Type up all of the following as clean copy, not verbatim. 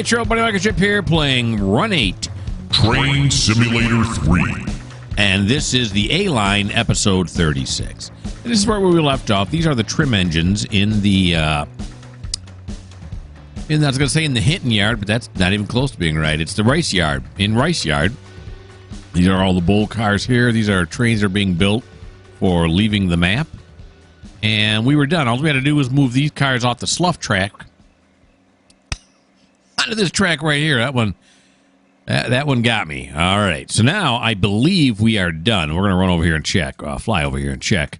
it's your old buddy Mikerowchip here playing Run 8 Train Simulator 3. And this is the A-Line episode 36. And this is where we left off. These are the trim engines in the, I was going to say in the Hinton yard, but that's not even close to being right. It's the Rice yard. In Rice yard, these are all the bull cars here. These are trains that are being built for leaving the map. And we were done. All we had to do was move these cars off the slough track onto this track right here. That one got me. All right. So now I believe we are done. We're going to run over here and check. Fly over here and check.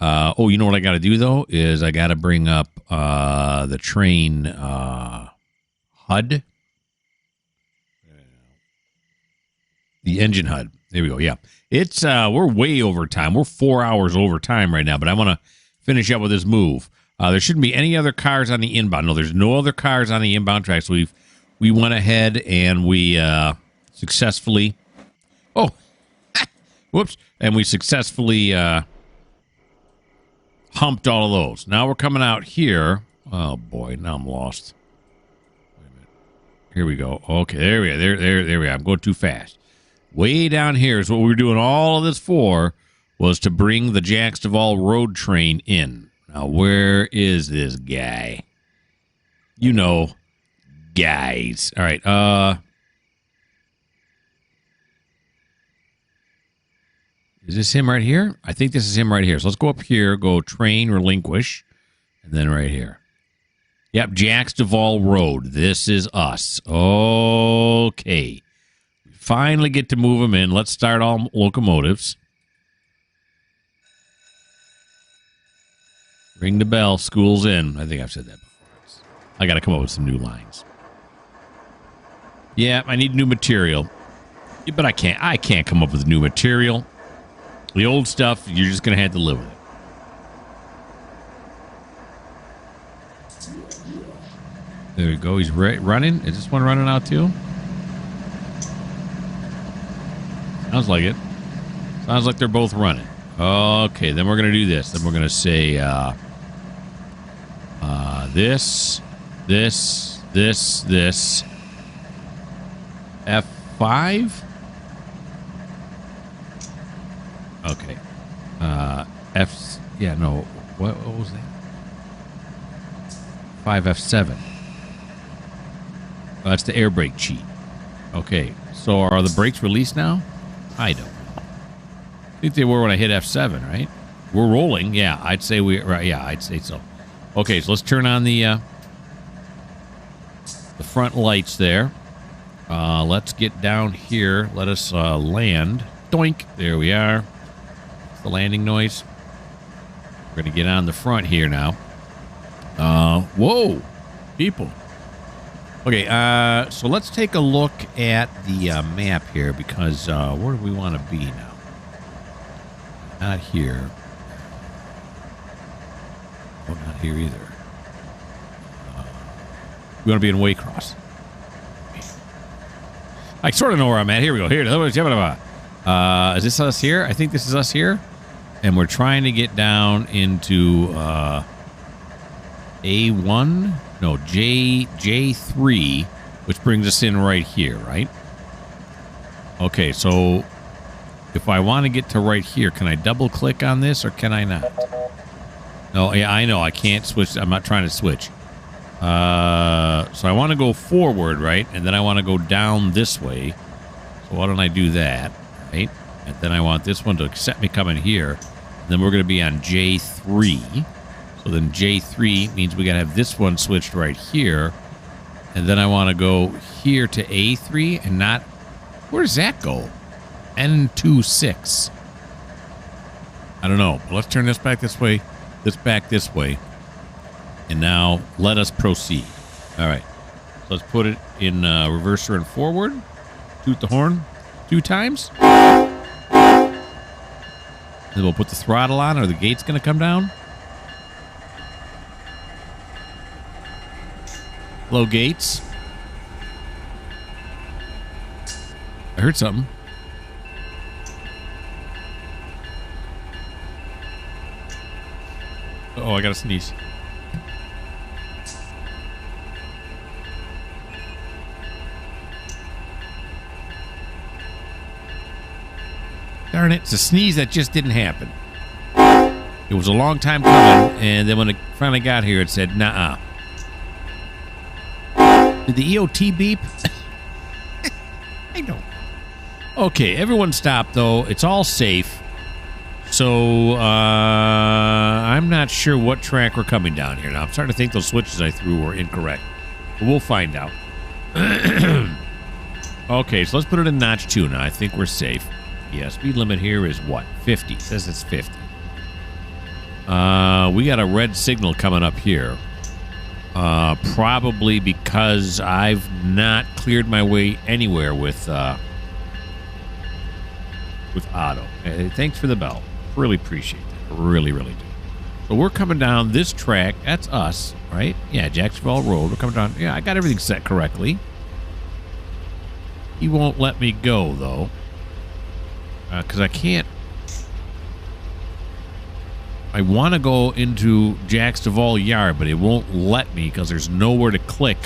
You know what I got to do, though? Is I got to bring up the train HUD. The engine HUD. There we go. Yeah. It's we're way over time. We're 4 hours over time right now, but I want to finish up with this move. There shouldn't be any other cars on the inbound. No, there's no other cars on the inbound track. So we went ahead and we successfully whoops, and we successfully humped all of those. Now we're coming out here. Oh boy, now I'm lost. Wait a minute. Here we go. Okay, there we are. There we are. I'm going too fast. Way down here is what we were doing all of this for, was to bring the Jacks Duvall road train in. Now, where is this guy? You know, guys. All right. Is this him right here? I think this is him right here. So let's go up here, go train, relinquish, and then right here. Yep, Jacks Duvall Road. This is us. Okay. We finally get to move them in. Let's start all locomotives. Ring the bell. School's in. I think I've said that before. I got to come up with some new lines. Yeah, I need new material. Yeah, but I can't come up with new material. The old stuff, you're just going to have to live with it. There we go. He's running. Is this one running out too? Sounds like it. Sounds like they're both running. Okay, then we're going to do this. Then we're going to say this. F5? Okay. What was that? 5F7. Oh, that's the air brake cheat. Okay, so are the brakes released now? I don't know. I think they were when I hit F7, right? We're rolling. Yeah, I'd say I'd say so. Okay, so let's turn on the front lights there. Let's get down here. Let us land. Doink. There we are. That's the landing noise. We're going to get on the front here now. Whoa. People. Okay, so let's take a look at the map here because where do we want to be now? Not here. Oh, not here either. We want to be in Waycross. I sort of know where I'm at. Here we go. Here. Is this us here? I think this is us here. And we're trying to get down into A1. No, J3, which brings us in right here, right? Okay, so if I want to get to right here, can I double click on this or can I not? No, yeah, I know. I can't switch. I'm not trying to switch. So I want to go forward, right? And then I want to go down this way. So why don't I do that, right? And then I want this one to accept me coming here. And then we're going to be on J3. So then J3 means we got to have this one switched right here. And then I want to go here to A3 and not... Where does that go? N26. I don't know. Let's turn this back this way. This back this way. And now let us proceed. All right. So let's put it in reverser and forward. Toot the horn 2 times. Then we'll put the throttle on. Are the gates going to come down? Hello, gates. I heard something. Oh, I gotta sneeze. Darn it. It's a sneeze that just didn't happen. It was a long time coming, and then when it finally got here, it said, nah. Did the EOT beep? I don't. Okay, everyone stop, though. It's all safe. So, I'm not sure what track we're coming down here. Now, I'm starting to think those switches I threw were incorrect. But we'll find out. Okay, so let's put it in notch 2 now. I think we're safe. Yeah, speed limit here is what? 50. It says it's 50. We got a red signal coming up here. Probably because I've not cleared my way anywhere with Otto. Thanks for the bell. Really appreciate that. Really, really do. So we're coming down this track. That's us, right? Yeah, Jacksonville Road. We're coming down. Yeah, I got everything set correctly. He won't let me go, though. Because I can't. I want to go into Jack's Duval Yard, but it won't let me because there's nowhere to click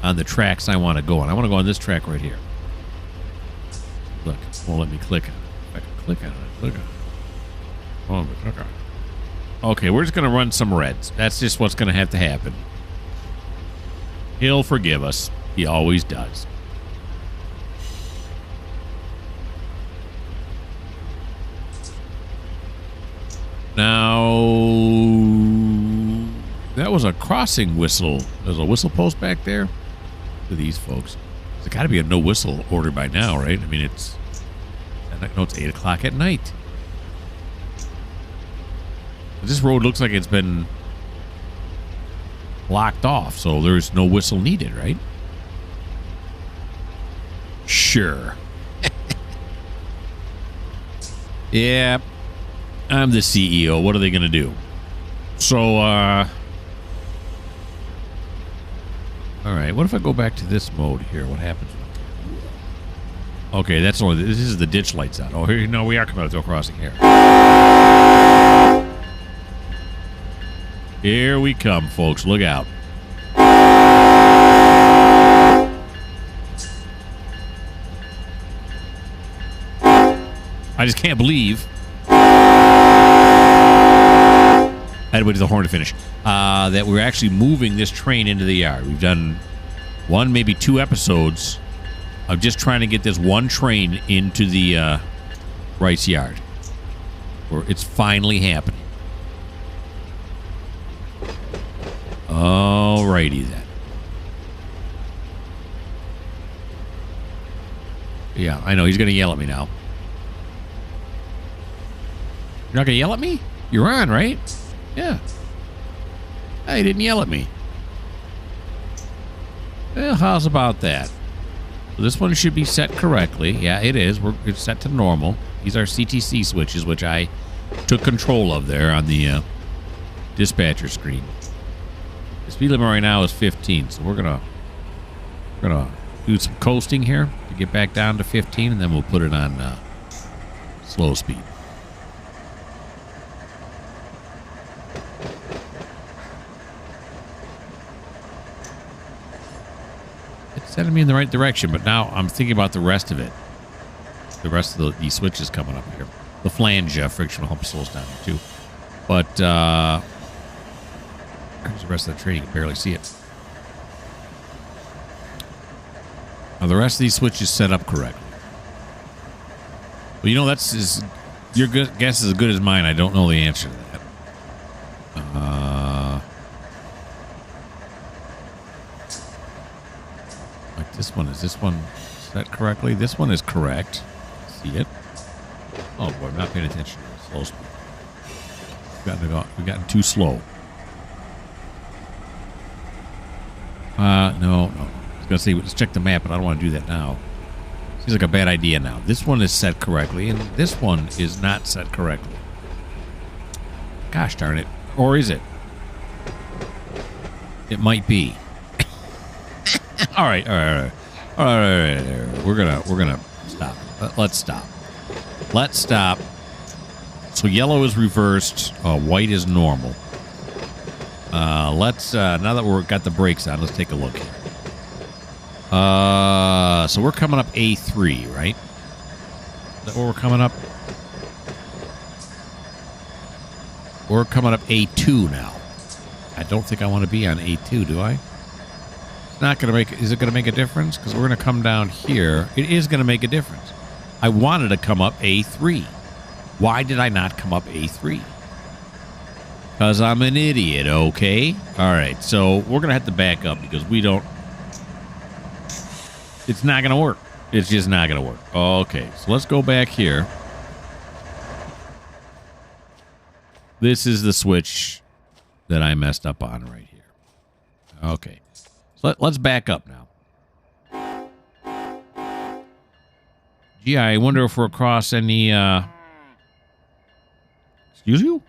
on the tracks I want to go on. I want to go on this track right here. Look, it won't let me click on it. If I can click on it, click on it. Oh, click on it. Okay, we're just going to run some reds. That's just what's going to have to happen. He'll forgive us. He always does. Now, that was a crossing whistle. There's a whistle post back there for these folks. There's got to be a no whistle order by now, right? I mean, it's 8 o'clock at night. This road looks like it's been blocked off, so there's no whistle needed, right? Sure. Yeah. I'm the CEO. What are they going to do? So, all right. What if I go back to this mode here? What happens? Okay, that's only. This is the ditch lights out. Oh, here. No, we are coming out to a crossing here. Here we come, folks. Look out. I just can't believe. I had to wait to the horn to finish. That we're actually moving this train into the yard. We've done one, maybe 2 episodes of just trying to get this one train into the Rice yard. Where it's finally happening. Alrighty then. Yeah, I know. He's going to yell at me now. You're not going to yell at me? You're on, right? Yeah. Hey, he didn't yell at me. Well, how's about that? So this one should be set correctly. Yeah, it is. It's set to normal. These are CTC switches, which I took control of there on the dispatcher screen. The speed limit right now is 15, so we're gonna do some coasting here to get back down to 15, and then we'll put it on slow speed. Sending me in the right direction, but now I'm thinking about the rest of it. The rest of these switches coming up here. The flange frictional hump slows down here too. But there's the rest of the train. You can barely see it. Now the rest of these switches set up correctly. Well, you know, your guess is as good as mine. I don't know the answer to that. Is this one set correctly? This one is correct. See it? Oh boy, I'm not paying attention to this. Slow speed. We've gotten too slow. No. I was gonna say let's check the map, but I don't want to do that now. Seems like a bad idea now. This one is set correctly, and this one is not set correctly. Gosh darn it. Or is it? It might be. All right. We're gonna stop. Let's stop. So yellow is reversed. White is normal. Let's now that we've got the brakes on, let's take a look here. So we're coming up A3, right? Is that where we're coming up? We're coming up A2 now. I don't think I want to be on A2, do I? It's not going to make... Is it going to make a difference? Because we're going to come down here. It is going to make a difference. I wanted to come up A3. Why did I not come up A3? Because I'm an idiot, okay? All right, so we're going to have to back up because we don't... It's not going to work. It's just not going to work. Okay, so let's go back here. This is the switch that I messed up on right here. Okay, so let's back up now. Gee, I wonder if we're across any... Excuse you?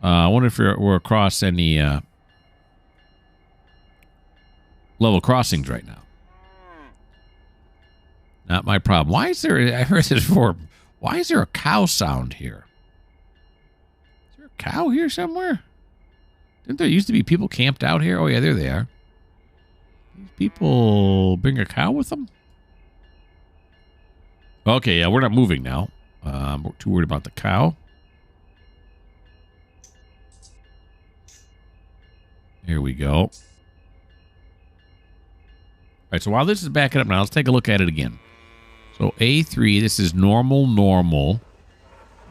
I wonder if we're across any level crossings right now. Not my problem. Why is there... I heard this before. Why is there a cow sound here? Is there a cow here somewhere? Didn't there used to be people camped out here? Oh, yeah, there they are. These people bring a cow with them? Okay, yeah, we're not moving now. We're too worried about the cow. Here we go. All right, so while this is backing up now, let's take a look at it again. So A3, this is normal, normal,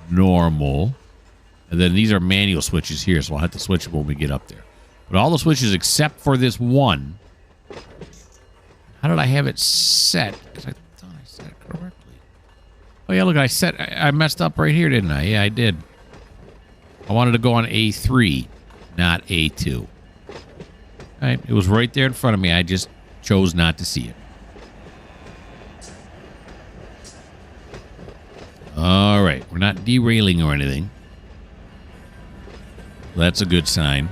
normal. And then these are manual switches here, so I'll have to switch it when we get up there. But all the switches except for this one. How did I have it set? Because I thought I set it correctly. Oh, yeah, look, I messed up right here, didn't I? Yeah, I did. I wanted to go on A3, not A2. All right, it was right there in front of me. I just chose not to see it. All right, we're not derailing or anything. That's a good sign.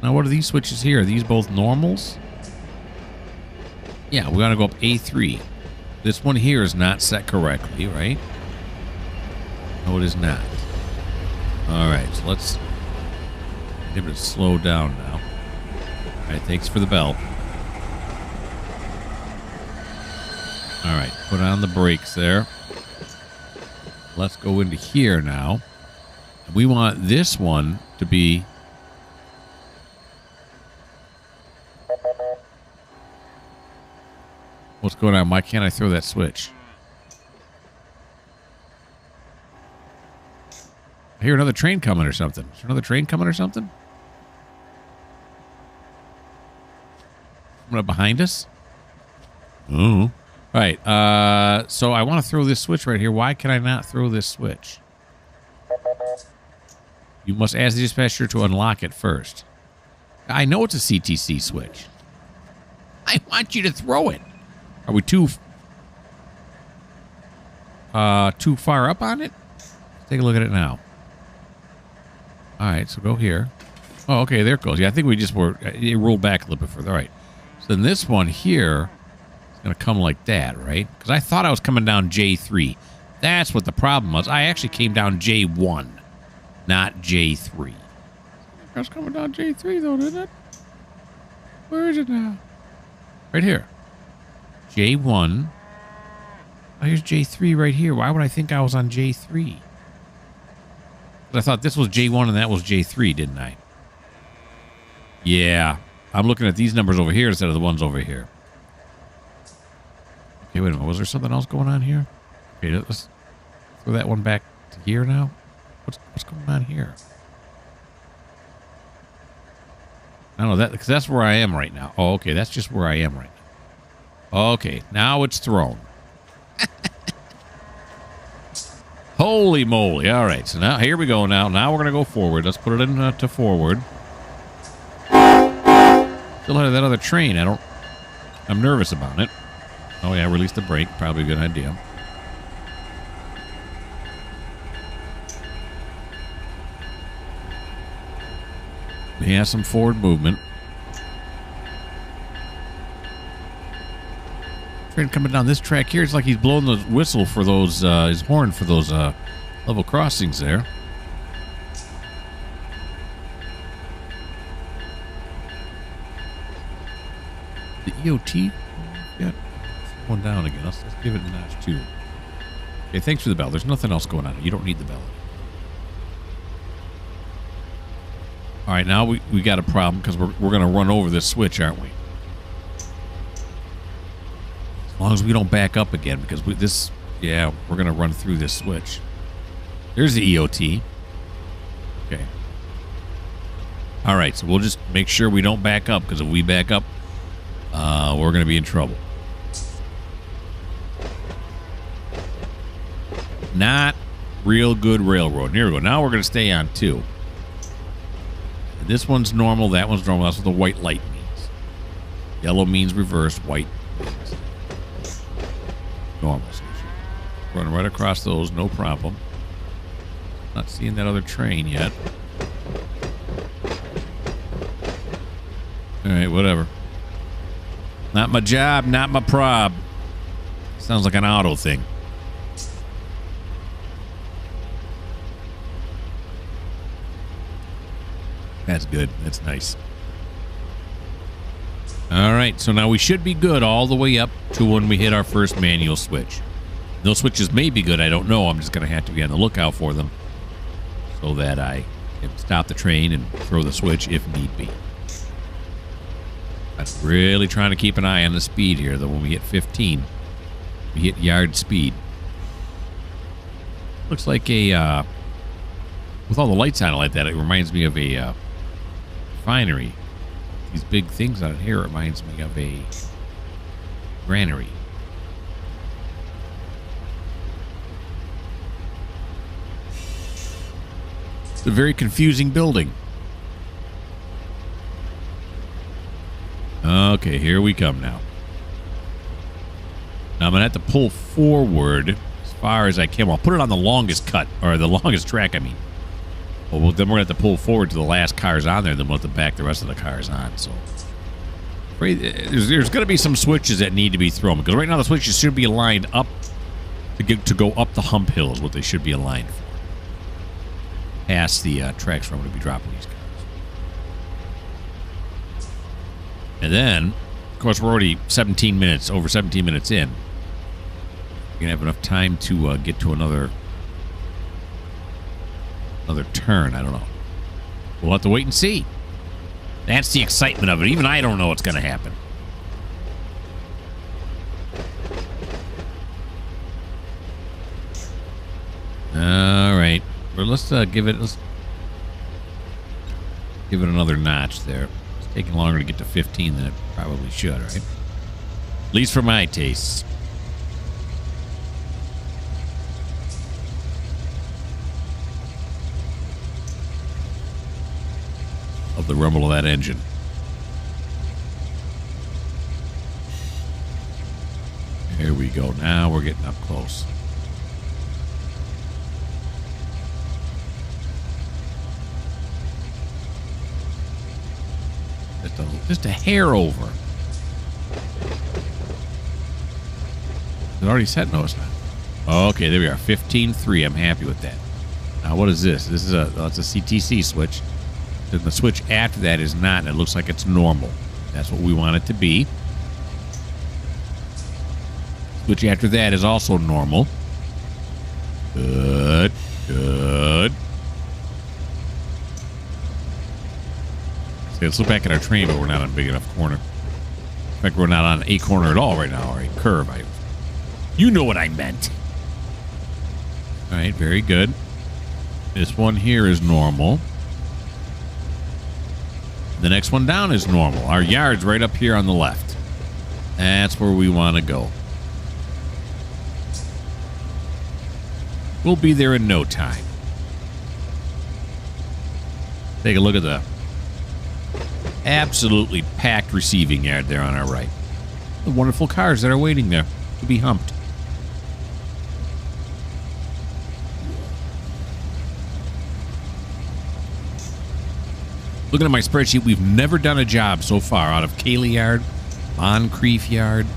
Now, what are these switches here? Are these both normals? Yeah, we want to go up A3. This one here is not set correctly, right? No, it is not. All right, so let's give it a slow down now. All right, thanks for the bell. All right, put on the brakes there. Let's go into here now. We want this one to be... What's going on? Why can't I throw that switch? I hear another train coming or something. Is there another train coming or something? Coming up behind us? Oh. All right. So I want to throw this switch right here. Why can I not throw this switch? You must ask the dispatcher to unlock it first. I know it's a CTC switch. I want you to throw it. Are we too far up on it? Let's take a look at it now. All right, so go here. Oh, okay, there it goes. Yeah, I think we just were... It rolled back a little bit further. All right. So then this one here is going to come like that, right? Because I thought I was coming down J3. That's what the problem was. I actually came down J1, not J3. I was coming down J3, though, didn't it? Where is it now? Right here. J1. Oh, here's J3 right here. Why would I think I was on J3? I thought this was J1 and that was J3, didn't I? Yeah. I'm looking at these numbers over here instead of the ones over here. Okay, wait a minute. Was there something else going on here? Okay, let's throw that one back to here now. What's going on here? I don't know that because that's where I am right now. Oh, okay. That's just where I am right now. Okay, now it's thrown. Holy moly. All right, so now here we go now. Now we're going to go forward. Let's put it in to forward. Still have that other train. I'm nervous about it. Oh, yeah, release the brake. Probably a good idea. He has some forward movement. Train coming down this track here. It's like he's blowing the whistle for those, his horn for those level crossings there. The EOT? Yeah. One down again. Let's give it a notch, too. Okay, thanks for the bell. There's nothing else going on. You don't need the bell. All right, now we got a problem because we're going to run over this switch, aren't we? As long as we don't back up again, because we're going to run through this switch. There's the EOT. Okay. All right, so we'll just make sure we don't back up, because if we back up, we're going to be in trouble. Not real good railroad. Here we go. Now we're going to stay on 2. This one's normal. That one's normal. That's what the white light means. Yellow means reverse. White means normal. So run right across those. No problem. Not seeing that other train yet. All right, whatever. Not my job. Not my prob. Sounds like an auto thing. That's good. That's nice. All right, so now we should be good all the way up to when we hit our first manual switch. Those switches may be good. I don't know. I'm just going to have to be on the lookout for them so that I can stop the train and throw the switch if need be. I'm really trying to keep an eye on the speed here, though. When we hit 15, we hit yard speed. Looks like a, with all the lights on it like that, it reminds me of a refinery. These big things on here reminds me of a granary. It's a very confusing building. Okay, here we come now. Now I'm going to have to pull forward as far as I can. I'll put it on the longest cut, or the longest track, I mean. Well, then we're going to have to pull forward to the last cars on there, then we'll have to back the rest of the cars on. So there's going to be some switches that need to be thrown, because right now the switches should be aligned up to go up the hump hill is what they should be aligned for. Past the tracks where I'm going to be dropping these cars. And then, of course, we're already over 17 minutes in. We're going to have enough time to get to another turn. I don't know. We'll have to wait and see. That's the excitement of it. Even I don't know what's going to happen. All right. Well, let's give it another notch there. It's taking longer to get to 15 than it probably should, right? At least for my tastes. Of the rumble of that engine. Here we go. Now we're getting up close. Just a hair over. It already said no, it's not. Okay, there we are. 15.3. I'm happy with that. Now, what is this? This is it's a CTC switch. Then the switch after that is not, and it looks like it's normal. That's what we want it to be. Switch after that is also normal. Good. Good. See, let's look back at our train, but we're not on a big enough corner. In fact, we're not on a corner at all right now, or a curve. You know what I meant. All right, very good. This one here is normal. The next one down is normal. Our yard's right up here on the left. That's where we want to go. We'll be there in no time. Take a look at the absolutely packed receiving yard there on our right. The wonderful cars that are waiting there to be humped. Looking at my spreadsheet, we've never done a job so far out of Cayley Yard, Moncrief Yard,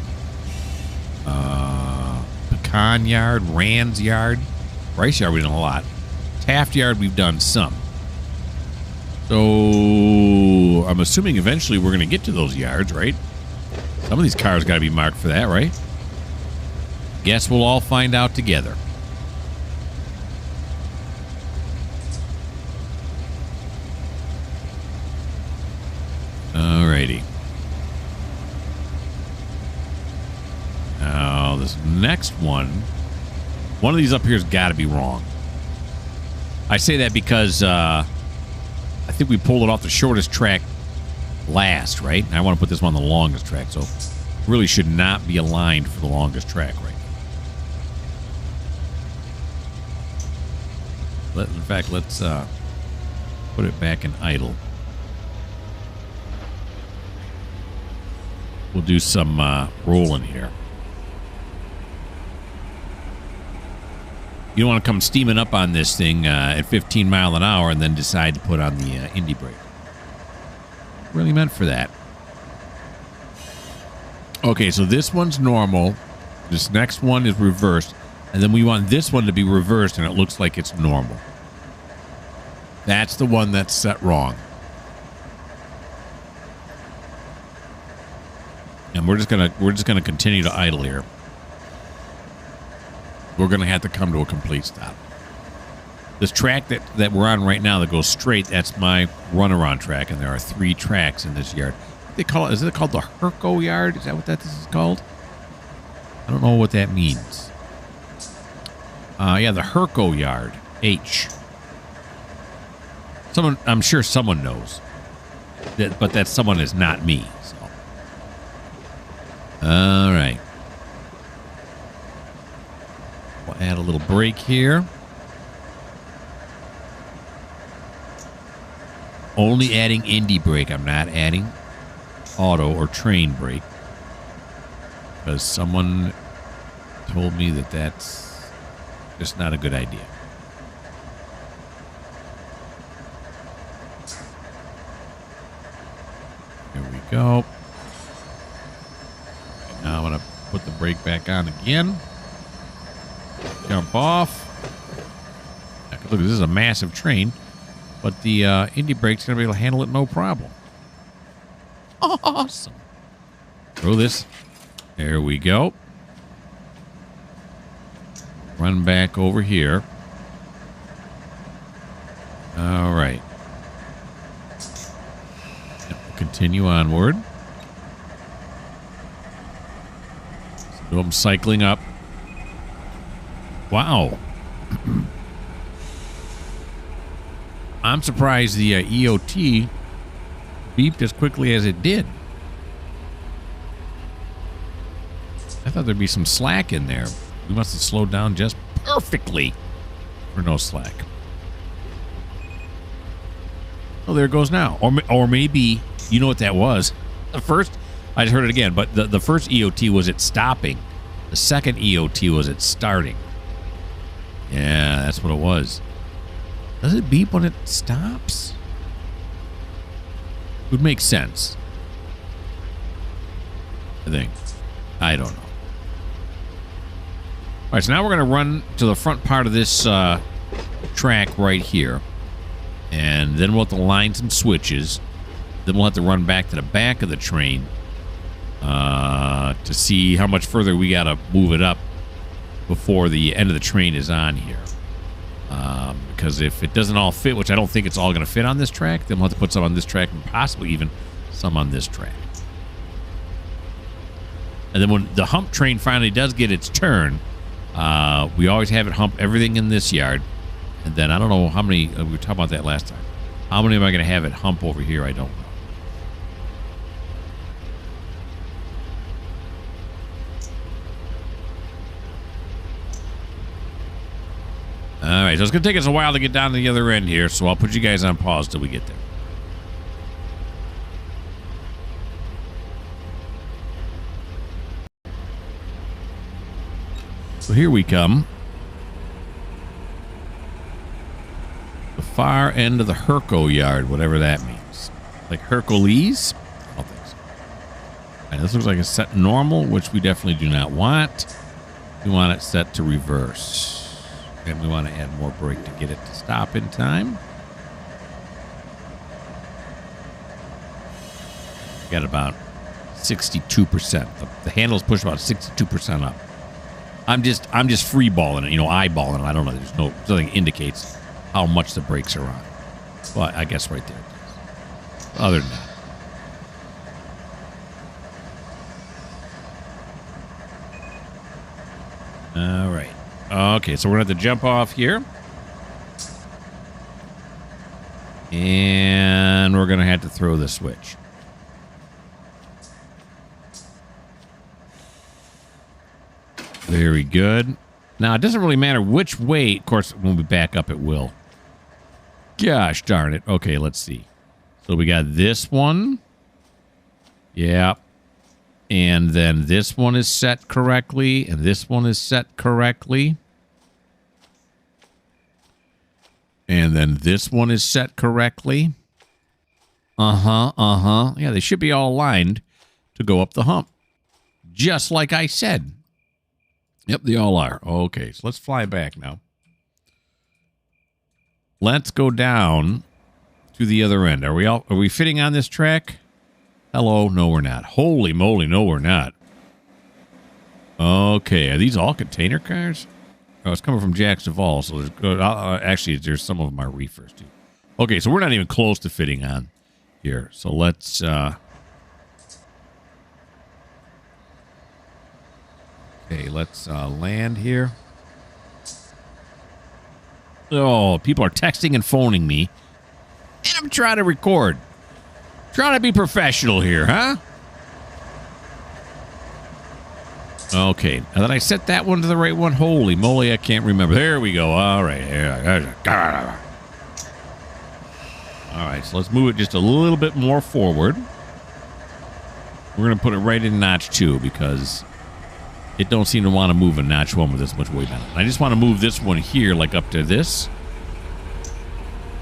Pecan Yard, Rand's Yard, Rice Yard we've done a lot. Taft Yard we've done some. So I'm assuming eventually we're going to get to those yards, right? Some of these cars got to be marked for that, right? Guess we'll all find out together. Alrighty. Now, this next one of these up here has got to be wrong. I say that because I think we pulled it off the shortest track last, right? And I want to put this one on the longest track, so really should not be aligned for the longest track right now. In fact, let's put it back in idle. We'll do some rolling here. You don't want to come steaming up on this thing at 15 miles an hour and then decide to put on the indie brake. Really meant for that. Okay, so this one's normal. This next one is reversed. And then we want this one to be reversed and it looks like it's normal. That's the one that's set wrong. And we're just gonna continue to idle here. We're gonna have to come to a complete stop. This track that we're on right now that goes straight, that's my runaround track, and there are 3 tracks in this yard. Is it called the Herco yard? Is that what this is called? I don't know what that means. Yeah, the Herco yard. H. I'm sure someone knows. But that someone is not me. So. All right. We'll add a little brake here. Only adding indie brake. I'm not adding auto or train brake. Because someone told me that that's just not a good idea. Here we go. And now I'm going to put the brake back on again. Jump off. Look, this is a massive train. But the indie brake's going to be able to handle it no problem. Awesome. Throw this. There we go. Run back over here. All right. We'll continue onward. So I'm cycling up. Wow. I'm surprised the EOT beeped as quickly as it did. I thought there'd be some slack in there. We must have slowed down just perfectly for no slack. Oh, there it goes now. Or maybe, you know what that was? The first, I just heard it again, but the first EOT was it stopping. The second EOT was it starting. Yeah, that's what it was. Does it beep when it stops? Would make sense. I think. I don't know. All right, so now we're going to run to the front part of this track right here. And then we'll have to line some switches. Then we'll have to run back to the back of the train to see how much further we got to move it up before the end of the train is on here. Because if it doesn't all fit, which I don't think it's all going to fit on this track, then we'll have to put some on this track and possibly even some on this track. And then when the hump train finally does get its turn, we always have it hump everything in this yard. And then I don't know how many, we were talking about that last time. How many am I going to have it hump over here? I don't know. All right, so it's going to take us a while to get down to the other end here, so I'll put you guys on pause till we get there. So here we come. The far end of the Herco yard, whatever that means. Like Hercules? I don't think so. All right, this looks like it's set normal, which we definitely do not want. We want it set to reverse. And we want to add more brake to get it to stop in time. Got about 62%. The handles push about 62% up. I'm just free balling it, eyeballing it. I don't know. There's nothing indicates how much the brakes are on. Well, I guess right there. Other than that. All right. Okay, so we're going to have to jump off here. And we're going to have to throw the switch. Very good. Now, it doesn't really matter which way. Of course, when we back up, it will. Gosh darn it. Okay, let's see. So we got this one. Yeah. And then this one is set correctly. And this one is set correctly. And then this one is set correctly. Yeah, they should be all aligned to go up the hump. Just like I said. Yep, they all are. Okay, so let's fly back now. Let's go down to the other end. Are we fitting on this track? Hello? No, we're not. Holy moly, no, we're not. Okay, are these all container cars? Oh, it's coming from Jackson Falls, so there's actually there's some of them are reefers too. Okay, so we're not even close to fitting on here. So let's land here. Oh, people are texting and phoning me, and I'm trying to record. Trying to be professional here, huh? Okay, now that I set that one to the right one, holy moly, I can't remember. There we go. All right. All right, so let's move it just a little bit more forward. We're going to put it right in notch 2 because it don't seem to want to move in notch 1 with this much weight on it. I just want to move this one here, like up to this.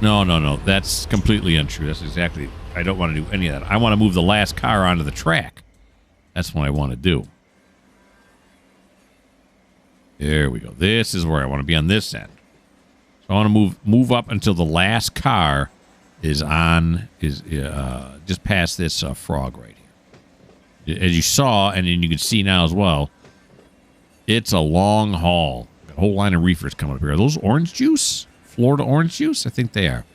No. That's completely untrue. That's exactly... I don't want to do any of that. I want to move the last car onto the track. That's what I want to do. There we go. This is where I want to be on this end. So I want to move up until the last car is just past this frog right here. As you saw, and then you can see now as well, it's a long haul. A whole line of reefers coming up here. Are those orange juice? Florida orange juice? I think they are.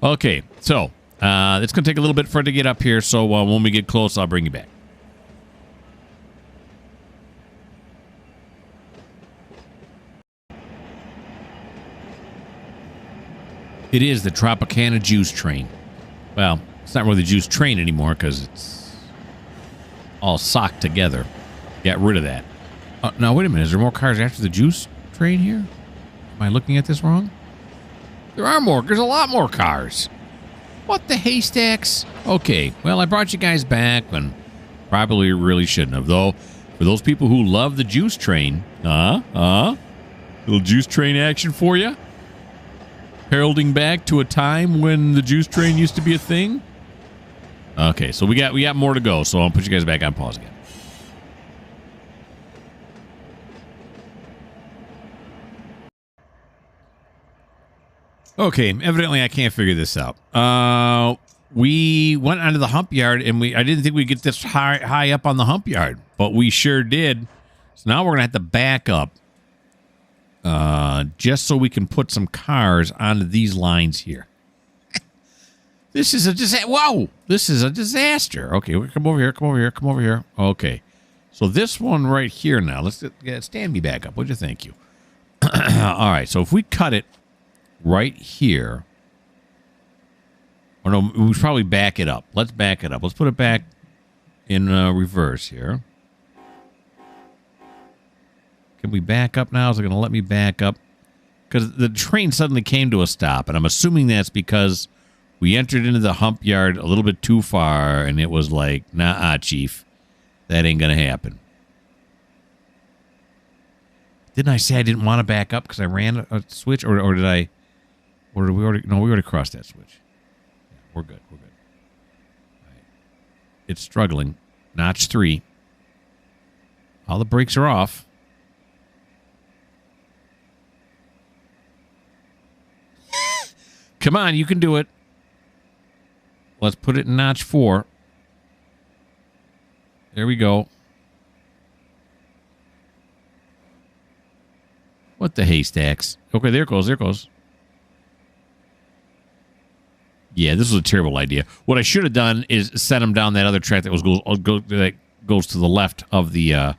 Okay, so it's going to take a little bit for it to get up here, so when we get close, I'll bring you back. It is the Tropicana juice train. Well, it's not really the juice train anymore because it's all socked together. Got rid of that. Now, wait a minute. Is there more cars after the juice train here? Am I looking at this wrong? There are more. There's a lot more cars. What the haystacks? Okay, well, I brought you guys back when probably really shouldn't have, though. For those people who love the juice train, little juice train action for you. Heralding back to a time when the juice train used to be a thing. Okay, so we got more to go, so I'll put you guys back on pause again. Okay, evidently I can't figure this out. We went onto the hump yard, and I didn't think we'd get this high up on the hump yard, but we sure did. So now we're going to have to back up just so we can put some cars onto these lines here. This is a disaster. Whoa! This is a disaster. Okay, come over here. Okay. So this one right here now, let's stand me back up, would you? Thank you. All right, so if we cut it right here. Or no, we should probably back it up. Let's back it up. Let's put it back in reverse here. Can we back up now? Is it going to let me back up? Because the train suddenly came to a stop, and I'm assuming that's because we entered into the hump yard a little bit too far, and it was like, nah, Chief. That ain't going to happen. Didn't I say I didn't want to back up because I ran a switch? Or did I... Or did we already... No, we already crossed that switch. Yeah, we're good. All right. It's struggling. Notch 3. All the brakes are off. Come on, you can do it. Let's put it in notch 4. There we go. What the haystacks? Okay, there it goes. There it goes. Yeah, this was a terrible idea. What I should have done is send him down that other track that goes to the left of the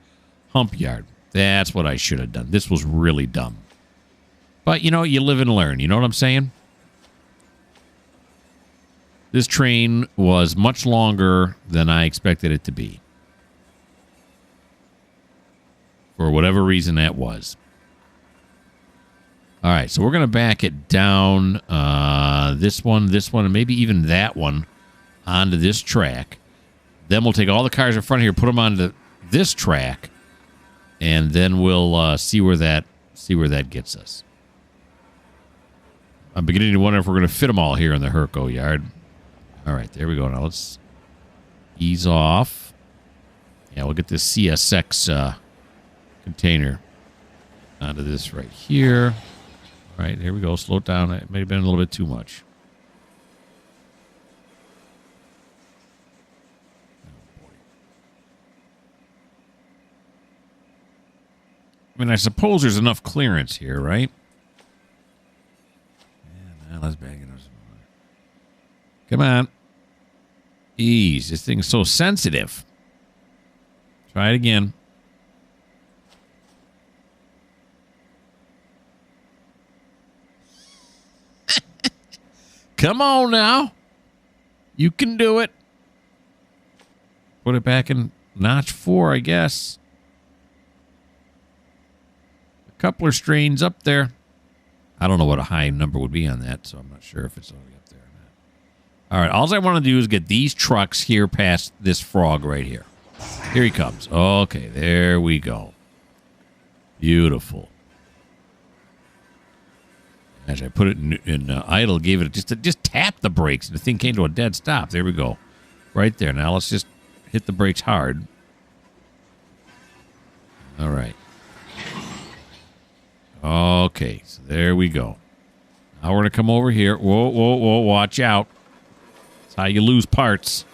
hump yard. That's what I should have done. This was really dumb. But, you know, you live and learn. You know what I'm saying? This train was much longer than I expected it to be. For whatever reason that was. All right, so we're going to back it down, this one, and maybe even that one onto this track. Then we'll take all the cars in front of here, put them onto this track, and then we'll see where that gets us. I'm beginning to wonder if we're going to fit them all here in the Herco yard. All right, there we go. Now let's ease off. Yeah, we'll get this CSX container onto this right here. All right, here we go. Slow it down. It may have been a little bit too much. Oh, boy. I mean, I suppose there's enough clearance here, right? Yeah, now let's bang it. Come on. Ease. This thing's so sensitive. Try it again. Come on now. You can do it. Put it back in notch 4, I guess. A couple of strains up there. I don't know what a high number would be on that, so I'm not sure if it's already up there or not. All right, all I want to do is get these trucks here past this frog right here. Here he comes. Okay, there we go. Beautiful. As I put it in idle, gave it just tap the brakes, and the thing came to a dead stop. There we go. Right there. Now let's just hit the brakes hard. All right. Okay, so there we go. Now we're going to come over here. Whoa, whoa, whoa, watch out. That's how you lose parts.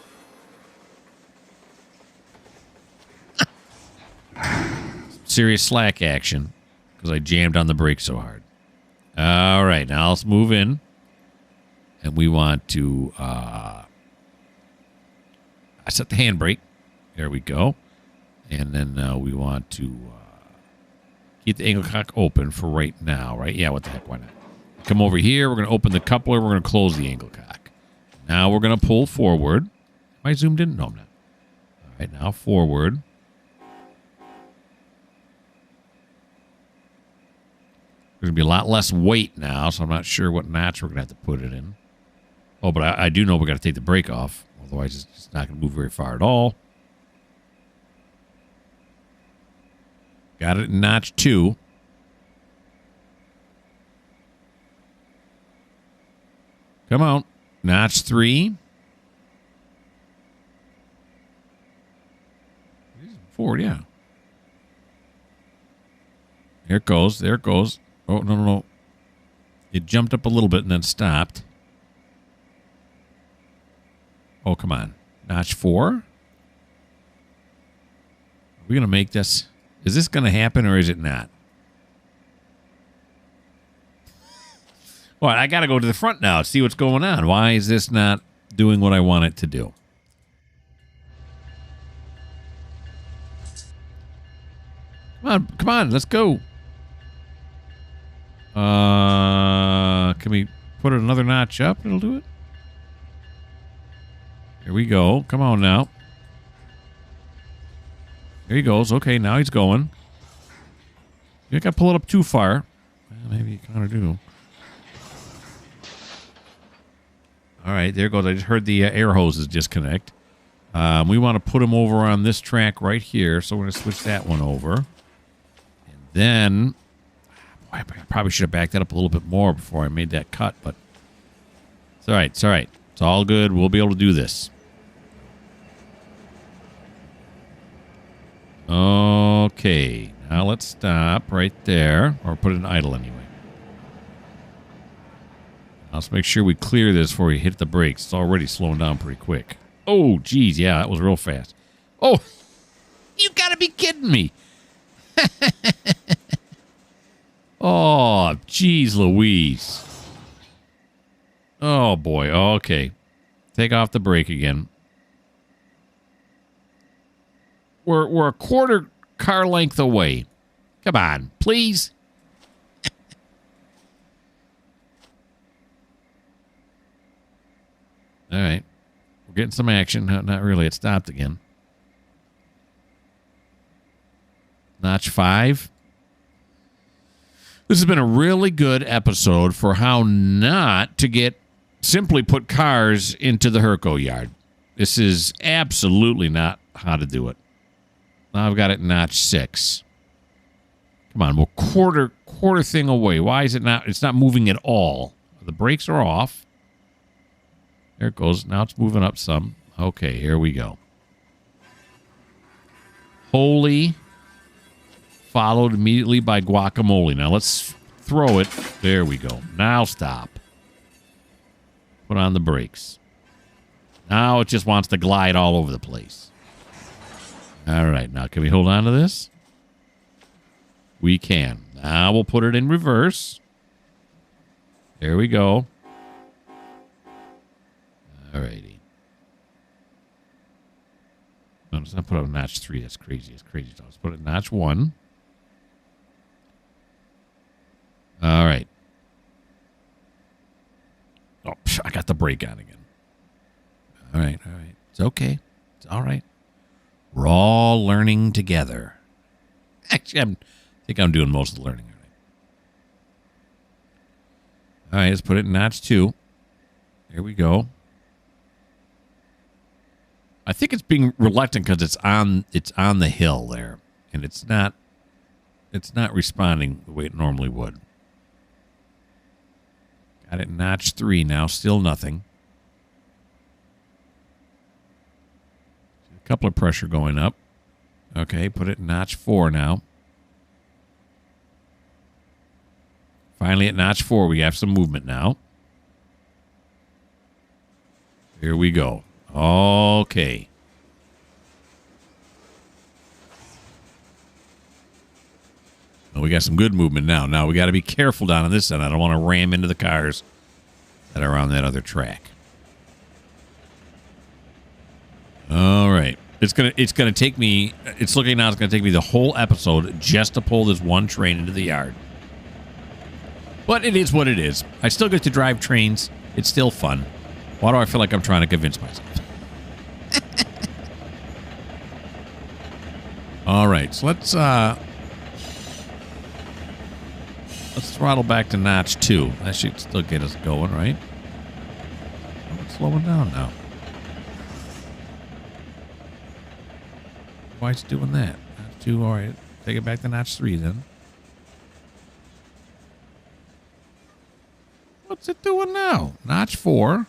Serious slack action because I jammed on the brakes so hard. All right, now let's move in. And we want to I set the handbrake. There we go. And then we want to keep the angle cock open for right now, right? Yeah, what the heck, why not? Come over here. We're going to open the coupler. We're going to close the angle cock. Now we're going to pull forward. Am I zoomed in? No, I'm not. All right, now forward. There's going to be a lot less weight now, so I'm not sure what notch we're going to have to put it in. Oh, but I do know we got to take the brake off. Otherwise, it's not going to move very far at all. Got it in notch 2. Come on. Notch 3. Forward, yeah. There it goes. There it goes. Oh, no, no, no. It jumped up a little bit and then stopped. Oh, come on. Notch 4? Are we going to make this? Is this going to happen or is it not? Well, I got to go to the front now, see what's going on. Why is this not doing what I want it to do? Come on, let's go. Can we put it another notch up? It'll do it. Here we go. Come on now. There he goes. Okay, now he's going. You got to pull it up too far. Well, maybe you kind of do. All right, there goes. I just heard the air hoses disconnect. We want to put him over on this track right here, so we're going to switch that one over. And then, boy, I probably should have backed that up a little bit more before I made that cut, but it's all right. It's all right. It's all good. We'll be able to do this. Okay, now let's stop right there, or put it in idle anyway. Let's make sure we clear this before we hit the brakes. It's already slowing down pretty quick. Oh, geez, yeah, that was real fast. Oh, you gotta be kidding me. Oh, geez, Louise. Oh, boy. Okay. Take off the brake again. We're a quarter car length away. Come on, please. All right. We're getting some action. Not really. It stopped again. Notch 5. This has been a really good episode for how not to simply put cars into the Herco yard. This is absolutely not how to do it. Now I've got it notch 6. Come on, we're quarter thing away. Why is it not? It's not moving at all. The brakes are off. There it goes. Now it's moving up some. Okay, here we go. Holy, followed immediately by guacamole. Now let's throw it. There we go. Now stop. Put on the brakes. Now it just wants to glide all over the place. All right, now can we hold on to this? We can. Now we'll put it in reverse. There we go. All righty. No, let's not put it on notch 3. That's crazy. It's crazy. Let's put it in notch 1. All right. Oh, I got the brake on again. All right. All right. It's okay. It's all right. We're all learning together. Actually, I think I'm doing most of the learning. All right, let's put it in notch 2. There we go. I think it's being reluctant because it's on the hill there, and it's not responding the way it normally would. Got it in notch 3 now, still nothing. A couple of pressure going up. Okay, put it in notch 4 now. Finally at notch 4, we have some movement now. Here we go. Okay. Well, we got some good movement now. Now we got to be careful down on this end. I don't want to ram into the cars that are on that other track. All right. It's gonna take me. It's looking now. It's gonna take me the whole episode just to pull this one train into the yard. But it is what it is. I still get to drive trains. It's still fun. Why do I feel like I'm trying to convince myself? All right, so let's throttle back to notch 2. That should still get us going, right? Oh, it's slowing down now. Why is it doing that? Notch 2, all right. Take it back to notch 3 then. What's it doing now? Notch 4.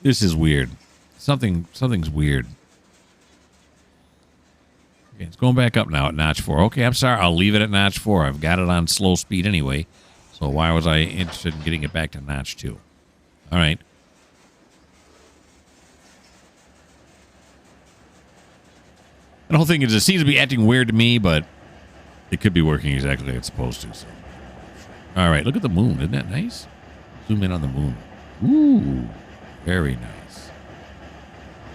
This is weird. Something's weird. Okay, it's going back up now at notch 4. Okay, I'm sorry. I'll leave it at notch 4. I've got it on slow speed anyway. So why was I interested in getting it back to notch 2? All right. The whole thing is, it seems to be acting weird to me, but it could be working exactly like it's supposed to. So. All right, look at the moon. Isn't that nice? Zoom in on the moon. Ooh, very nice.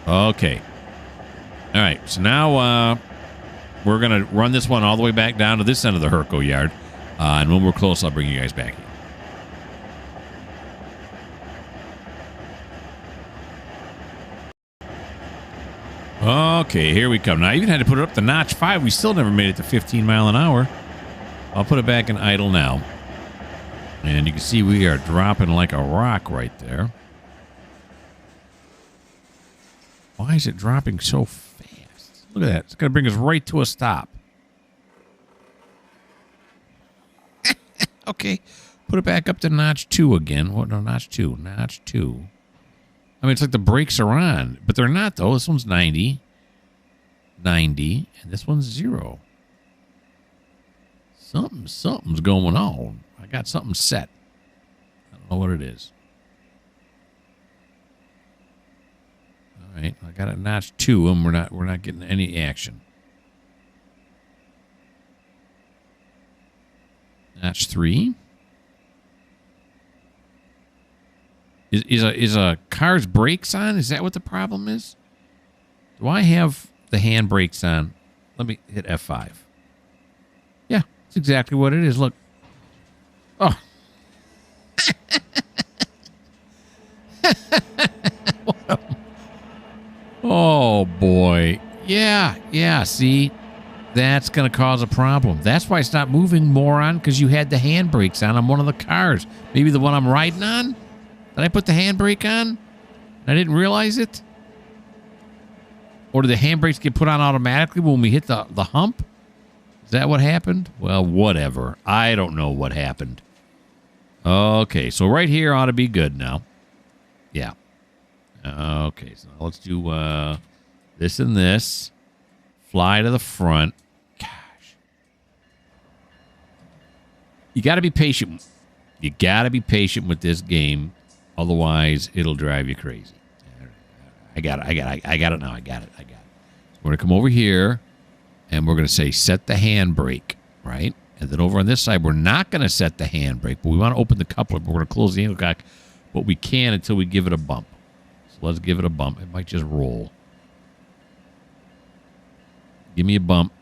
Okay. All right, so now we're going to run this one all the way back down to this end of the Herco yard. And when we're close, I'll bring you guys back in. Okay, here we come. Now, I even had to put it up to notch 5. We still never made it to 15 mile an hour. I'll put it back in idle now. And you can see we are dropping like a rock right there. Why is it dropping so fast? Look at that. It's going to bring us right to a stop. Okay. Put it back up to notch 2 again. What? No, notch 2. Notch 2. I mean, it's like the brakes are on, but they're not, though. This one's 90, 90, and this one's 0. Something's going on. I got something set. I don't know what it is. All right. I got it notch 2, and we're not getting any action. Notch 3. Is a car's brakes on? Is that what the problem is? Do I have the hand brakes on? Let me hit F5. Yeah, that's exactly what it is. Look. Oh. Oh, boy. Yeah, see? That's going to cause a problem. That's why it's not moving, moron, because you had the handbrakes on one of the cars. Maybe the one I'm riding on? Did I put the handbrake on? I didn't realize it? Or did the handbrakes get put on automatically when we hit the hump? Is that what happened? Well, whatever. I don't know what happened. Okay, so right here ought to be good now. Yeah. Okay, so now let's do this and this. Fly to the front. Gosh. You got to be patient. You got to be patient with this game. Otherwise, it'll drive you crazy. I got it now. I got it. We're going to come over here, and we're going to say set the handbrake, right? And then over on this side, we're not going to set the handbrake, but we want to open the coupler. But we're going to close the angle cock, but we can until we give it a bump. So let's give it a bump. It might just roll. Give me a bump.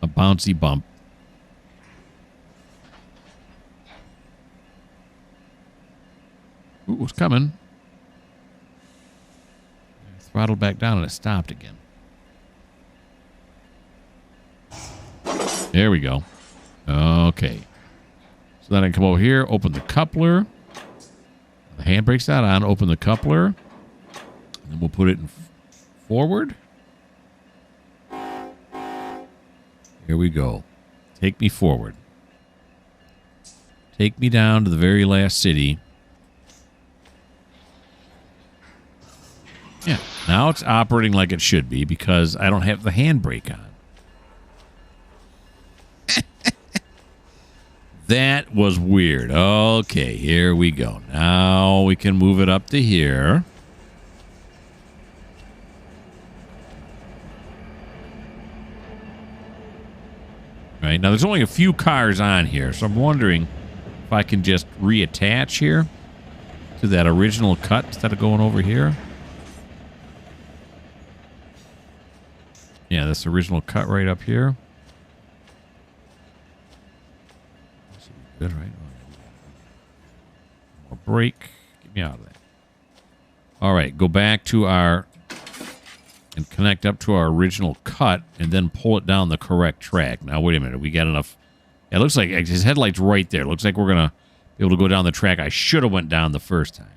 A bouncy bump. Ooh, what's coming? Throttled back down and it stopped again. There we go. Okay. So then I come over here, open the coupler. The handbrake's not on. Open the coupler. And then we'll put it in forward. Here we go. Take me forward. Take me down to the very last city. Yeah, now it's operating like it should be because I don't have the handbrake on. That was weird. Okay, here we go. Now we can move it up to here. Right, now there's only a few cars on here, so I'm wondering if I can just reattach here to that original cut instead of going over here. Yeah, this original cut right up here. Good, right? More brake. Get me out of that. All right, go back to our... and connect up to our original cut and then pull it down the correct track. Now, wait a minute. We got enough... Yeah, it looks like his headlight's right there. Looks like we're going to be able to go down the track I should have went down the first time.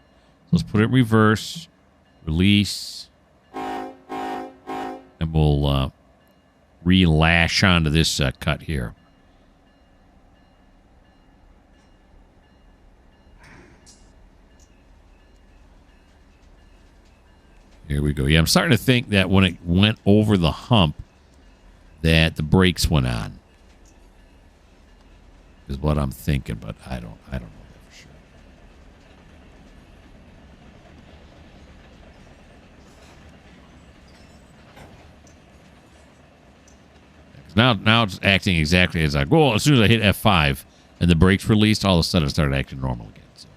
So let's put it in reverse. Release. And we'll re-lash onto this cut here. Here we go. Yeah, I'm starting to think that when it went over the hump, that the brakes went on. Is what I'm thinking, but I don't know that for sure. Now it's acting exactly as I go. Well, as soon as I hit F5 and the brakes released, all of a sudden it started acting normal again. So.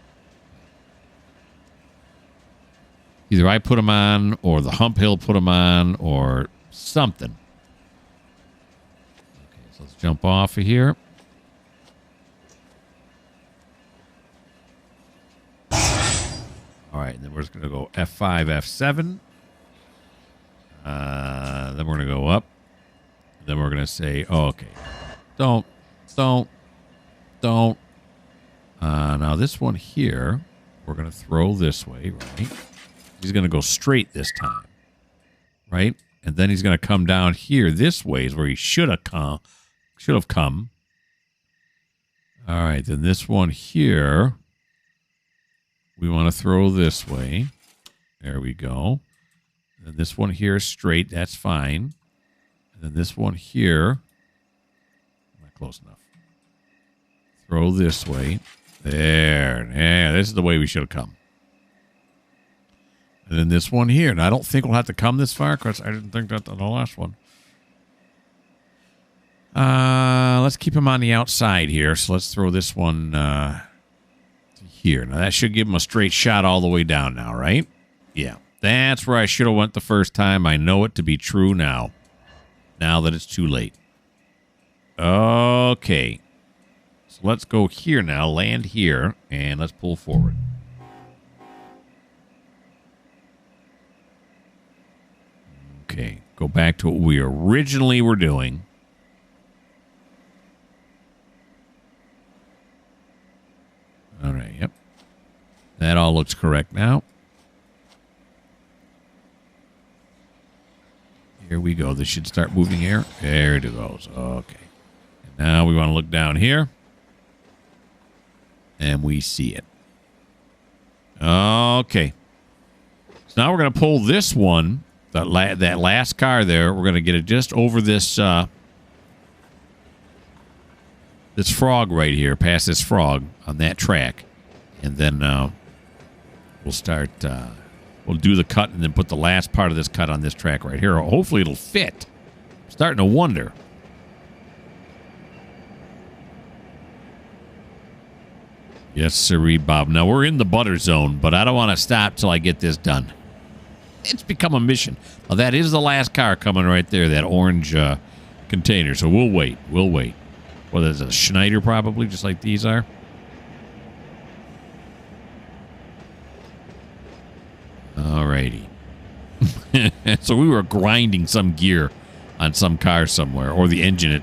Either I put them on, or the hump hill put them on, or something. Okay, so let's jump off of here. All right, then we're just going to go F5, F7. Then we're going to go up. Then we're going to say, oh, okay. Don't. Now this one here, we're going to throw this way, right? He's going to go straight this time, right? And then he's going to come down here. This way is where he should have come. All right, then this one here, we want to throw this way. There we go. And this one here is straight. That's fine. And then this one here, not close enough. Throw this way. There. This is the way we should have come. And then this one here. And I don't think we'll have to come this far because I didn't think that on the last one. Let's keep him on the outside here. So let's throw this one here. Now that should give him a straight shot all the way down now, right? Yeah. That's where I should have went the first time. I know it to be true now. Now that it's too late. Okay. So let's go here now. Land here. And let's pull forward. Okay. Go back to what we originally were doing. All right. Yep. That all looks correct now. Here we go. This should start moving here. There it goes. Okay. And now we want to look down here. And we see it. Okay. So now we're going to pull this one, that last car there. We're going to get it just over this this frog right here, past this frog on that track. And then we'll start, we'll do the cut and then put the last part of this cut on this track right here. Hopefully it'll fit. I'm starting to wonder. Yes, sirree, Bob. Now, we're in the butter zone, but I don't want to stop till I get this done. It's become a mission. Well, that is the last car coming right there, that orange container. So we'll wait. We'll wait. Well, there's a Schneider probably, just like these are. Alrighty. So we were grinding some gear on some car somewhere, or the engine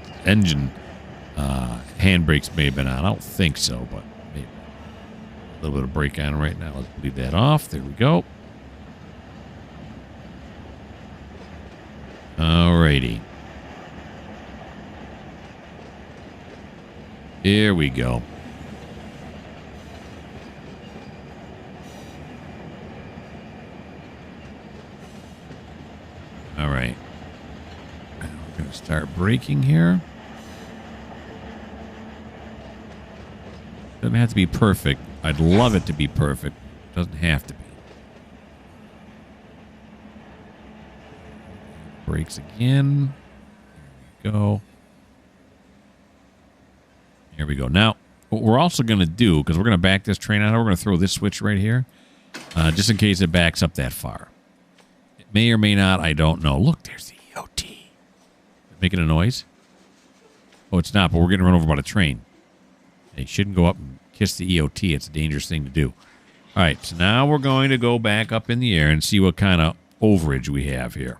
handbrakes may have been on. I don't think so, but maybe. A little bit of brake on right now. Let's leave that off. There we go. Alrighty. Here we go. All right. We're going to start braking here. Doesn't have to be perfect. I'd love it to be perfect. Doesn't have to be. Brakes again. There we go. Here we go. Now, what we're also going to do, because we're going to back this train out, we're going to throw this switch right here, just in case it backs up that far. It may or may not. I don't know. Look, there's the EOT. Making a noise? Oh, it's not, but we're getting run over by the train. They shouldn't go up and kiss the EOT. It's a dangerous thing to do. All right, so now we're going to go back up in the air and see what kind of overage we have here.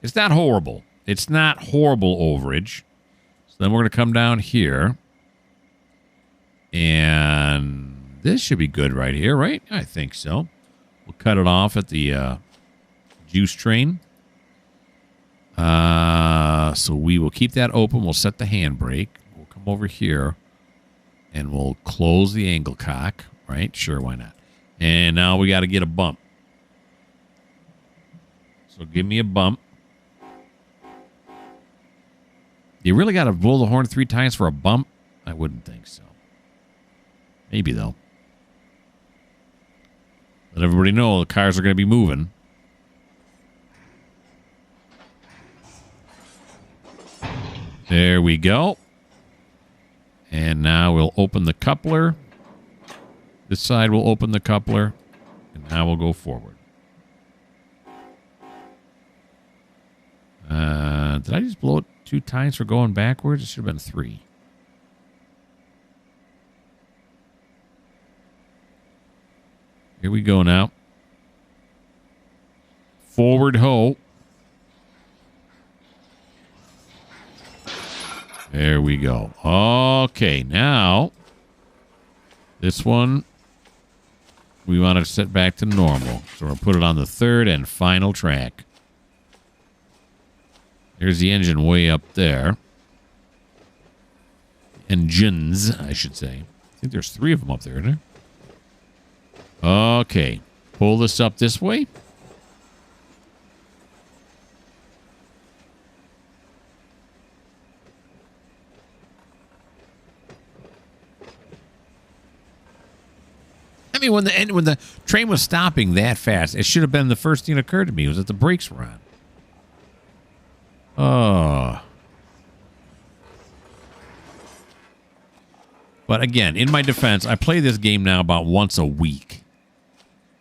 It's not horrible. It's not horrible overage. So then we're going to come down here. And this should be good right here, right? I think so. We'll cut it off at the juice train. So we will keep that open. We'll set the handbrake. We'll come over here. And we'll close the angle cock. Right? Sure, why not? And now we got to get a bump. So give me a bump. You really got to blow the horn 3 times for a bump? I wouldn't think so. Maybe, though. Let everybody know the cars are going to be moving. There we go. And now we'll open the coupler. This side will open the coupler. And now we'll go forward. Did I just blow it 2 times for going backwards? It should have been 3. Here we go now. Forward ho. There we go. Okay, now this one we want to set back to normal. So we'll put it on the 3rd and final track. There's the engine way up there. Engines, I should say. I think there's 3 of them up there, isn't there? Okay. Pull this up this way. Let me when the train was stopping that fast, it should have been the first thing that occurred to me was that the brakes were on. Oh. But again, in my defense, I play this game now about once a week.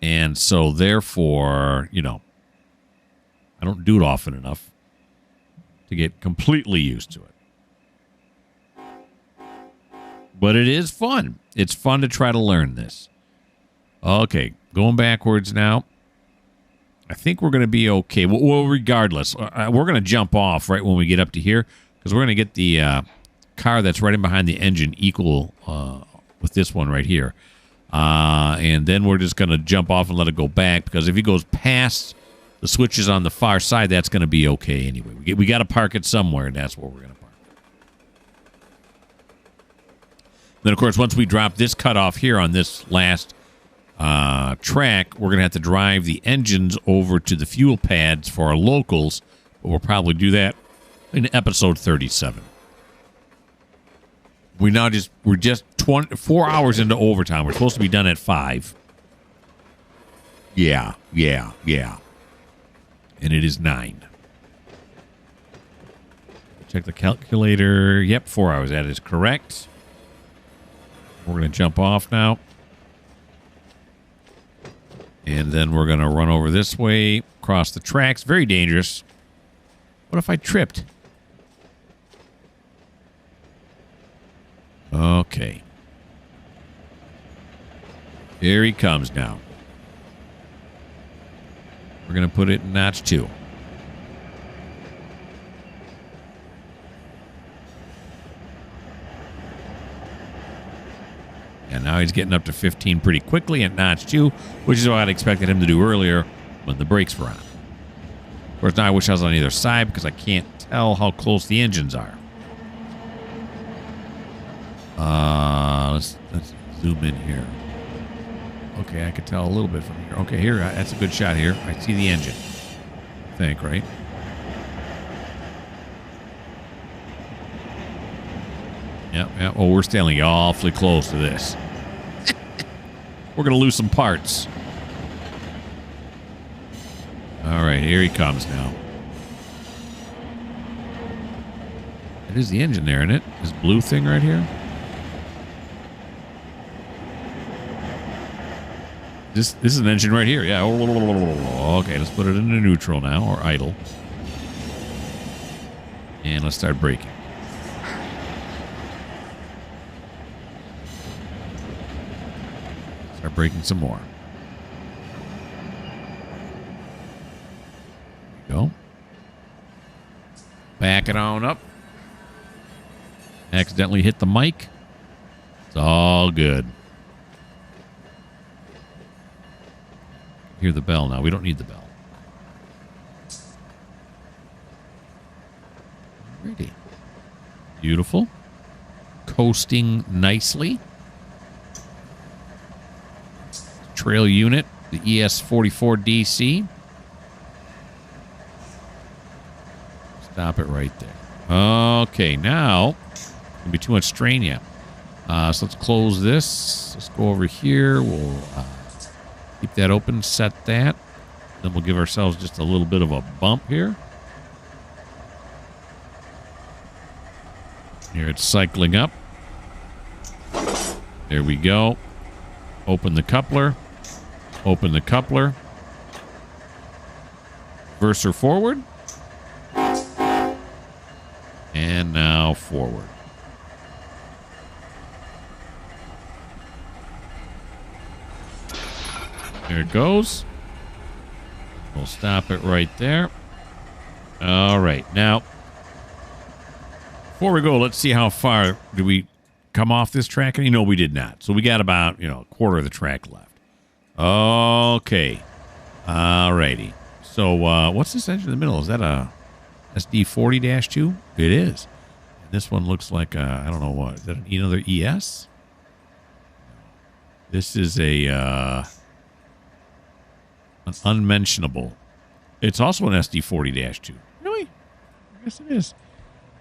And so therefore, you know, I don't do it often enough to get completely used to it. But it is fun. It's fun to try to learn this. Okay, going backwards now. I think we're going to be okay. Well, regardless, we're going to jump off right when we get up to here because we're going to get the car that's right in behind the engine equal with this one right here. And then we're just going to jump off and let it go back because if he goes past the switches on the far side, that's going to be okay anyway. We got to park it somewhere, and that's where we're going to park it. Then, of course, once we drop this cutoff here on this last track, we're going to have to drive the engines over to the fuel pads for our locals, but we'll probably do that in episode 37. We're just 4 hours into overtime. We're supposed to be done at 5. Yeah. And it is 9. Check the calculator. Yep, 4 hours. That is correct. We're going to jump off now. And then we're going to run over this way, cross the tracks. Very dangerous. What if I tripped? Okay. Here he comes now. We're going to put it in notch 2. And now he's getting up to 15 pretty quickly at notch 2, which is what I'd expected him to do earlier when the brakes were on. Of course, now I wish I was on either side because I can't tell how close the engines are. Let's zoom in here. Okay, I can tell a little bit from here. Okay, here, that's a good shot here. I see the engine. I think, right? Yep. Oh, we're standing awfully close to this. We're going to lose some parts. All right, here he comes now. It is the engine there, isn't it? This blue thing right here. This is an engine right here. Yeah. Okay, let's put it into neutral now, or idle. And let's start braking. Start braking some more. There we go. Back it on up. Accidentally hit the mic. It's all good. Hear the bell now. We don't need the bell. Alrighty. Beautiful. Coasting nicely. Trail unit, the ES44DC. Stop it right there. Okay, now gonna be too much strain yet. So let's close this. Let's go over here. We'll keep that open, set that. Then we'll give ourselves just a little bit of a bump here. Here it's cycling up. There we go. Open the coupler. Open the coupler. Verser forward. And now forward. There it goes. We'll stop it right there. All right. Now, before we go, let's see how far do we come off this track. And we did not. So we got about, a quarter of the track left. Okay. All righty. So what's this engine in the middle? Is that a SD40-2? It is. And this one looks like, I don't know what. Is that another ES? This is an unmentionable. It's also an SD40-2. Really? I guess it is.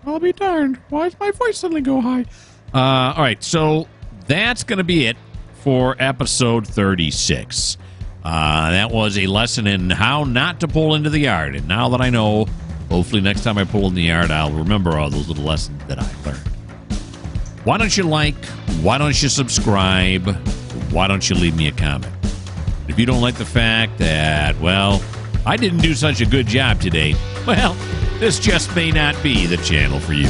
I'll be darned. Why does my voice suddenly go high? All right, so that's going to be it for episode 36. That was a lesson in how not to pull into the yard. And now that I know, hopefully next time I pull in the yard, I'll remember all those little lessons that I learned. Why don't you like? Why don't you subscribe? Why don't you leave me a comment? If you don't like the fact that, well, I didn't do such a good job today, well, this just may not be the channel for you.